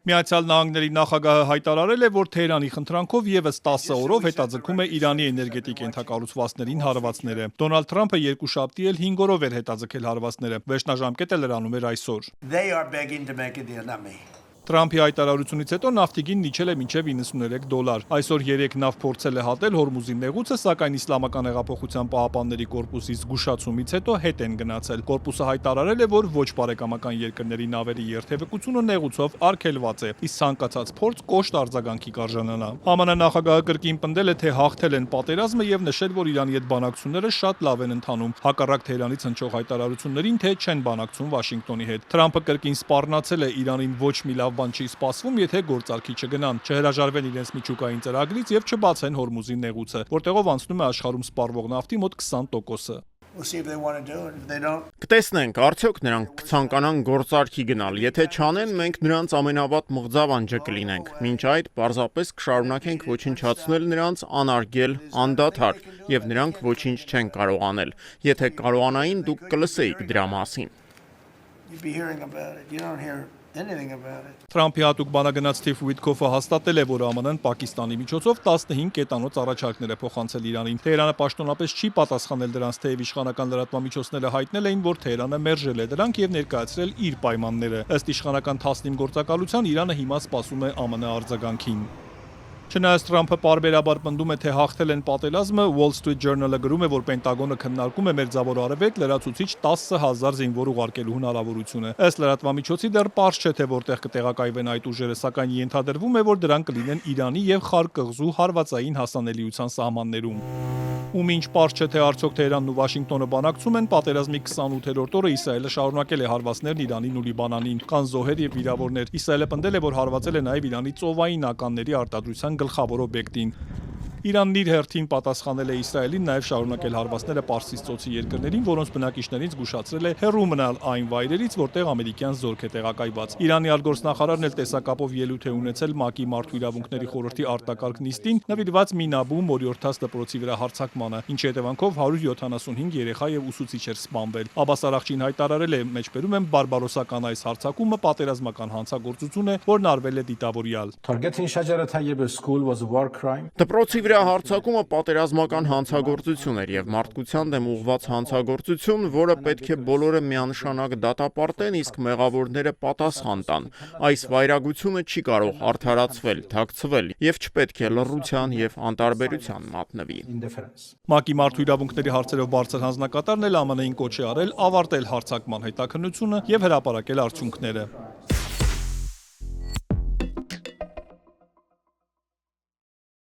Միացյալ Նահանգների նախագահը հայտարարել է, որ Թեհրանի խնդրանքով եւս 10 օրով հետաձգում է Իրանի էներգետիկ ենթակառուցվածքներին հարվածները։ Դոնալդ Թրամփը երկուշաբթի էլ 5 օրով էր հետաձգել հարվածները։ Վերջնաժամկետը լրանում էր այսօր։ Թրամփի հայտարարությունից հետո նավթի գինն իջել է մինչև $93։ Այսօր 3 նավ փորձել է հատել Հորմուզի նեղուցը, սակայն Իսլամական հեղափոխության պահապանների կորպուսի զգուշացումից հետո հետ են գնացել։ Կորպուսը հայտարարել է, որ ոչ բարեկամական երկրների նավերի երթևեկությունը նեղուցով արգելված է, իսկ ցանկացած փորձ կոշտ արձագանքի կարժանանա։ ԱՄՆ նախագահը կրկին պնդել է, թե հաղթել են պատերազմը եւ նշել, որ Իրանի հետ բանակցությունները շատ լավ են ընթանում, հակառակ Թեհրանից հնչող հայտարարություններին, թե չեն բանակցում Վաշինգտոնի հետ։ Թրամփը կրկին սպառնացել է Իրանին ոչ մի լավ բան չի սպասվում, եթե գործարքի չգնան, չհրաժարվեն իրենց միջուկային ծրագրից եւ չբացեն Հորմուզի նեղուցը, որտեղով անցնում է աշխարհում սպառվող նավթի մոտ 20%-ը։ Կտեսնենք, արդյոք նրանք կցանկանան գործարքի գնալ, եթե չանեն, մենք նրանց ամենավատ մղձավանջը կլինենք։ Մինչ այդ պարզապես կշարունակենք ոչնչացնել նրանց անարգել, անդադար, եւ նրանք ոչինչ չեն կարող անել։ Եթե կարողանային, դուք կլսեիք դրա մասին։ Թրամփի հատուկ բանագնաց Սթիվ Ուիթքոֆը հաստատել է, որ ԱՄՆ-ն Պակիստանի միջոցով 15 կետանոց առաջարկներ է փոխանցել Իրանին։ Թեհրանը պաշտոնապես չի պատասխանել դրանց, թեև իշխանական լրատվամիջոցները հայտնել էին, որ Թեհրանը մերժել է դրանք եւ ներկայացրել իր պայմանները։ Ըստ իշխանական Թասնիմ գործակալության Իրանը հիմա սպասում է ԱՄՆ արձագանքին։ Չնայած Թրամփը պարբերաբար պնդում է, թե հաղթել են պատերազմը, Wall Street Journal-ը գրում է, որ Պենտագոնը քննարկում է Մերձավոր Արևելք լրացուցիչ 10,000 զինվոր ուղարկելու հնարավորությունը։ Ըստ լրատվամիջոցի դեռ պարզ չէ, թե որտեղ կտեղակայվեն այդ ուժերը, սակայն ենթադրվում է, որ դրանք կլինեն Իրանի եւ Խար կղզու հարվածային հասանելիության սահմաններում։ Ու մինչ պարզ չէ, թե արդյոք Թեհրանն ու Վաշինգտոնը բանակցում են, պատերազմի 28-րդ օրը Իսրայելը շարունակել է հարվածներն Իրանին ու Լիբանանին, կան զոհեր եւ վիրավորներ։ Իսրայելը պնդել է, որ հարվածել է նաեւ Իրանի ծովային ականների արտադրության գլխավոր օբյեկտին։ Իրանն իր հերթին պատասխանել է Իսրայելին նաև շարունակել հարվածները Պարսից ծոցի երկրներին, որոնց բնակիչներին զգուշացրել է հեռու մնալ այն վայրերից, որտեղ ամերիկյան զորք է տեղակայված։ Իրանի արտգործնախարարն էլ տեսակապով ելույթ է ունեցել ՄԱԿ-ի Մարդու իրավունքների խորհրդի արտակարգ նիստին, նվիրված Մինաբու մորիորդաց դպրոցի վրա հարձակմանը, ինչի հետևանքով 175 երեխա եւ ուսուցիչ էր սպանվել։ Աբաս Արաղչին հայտարարել է, մեջբերում եմ բարբարոսական այս հարձակումը պատերազմական հանցագործություն է, որն արվել է դիտավորյալ։ Դպրոցի վրա հարձակումը պատերազմական հանցագործություն էր եւ մարդկության դեմ ուղղված հանցագործություն, որը պետք է բոլորը միանշանակ դատապարտեն, իսկ մեղավորները պատասխան տան։ Այս վայրագությունը չի կարող արդարացվել, թաքցվել եւ չպետք է լռության եւ անտարբերության մատնվի։ ՄԱԿ-ի Մարդու իրավունքների հարցերով բարձր հանձնակատարն էլ ԱՄՆ-ին կոչ է արել ավարտել հարձակման հետաքննությունը եւ հրապարակել արդյունքները։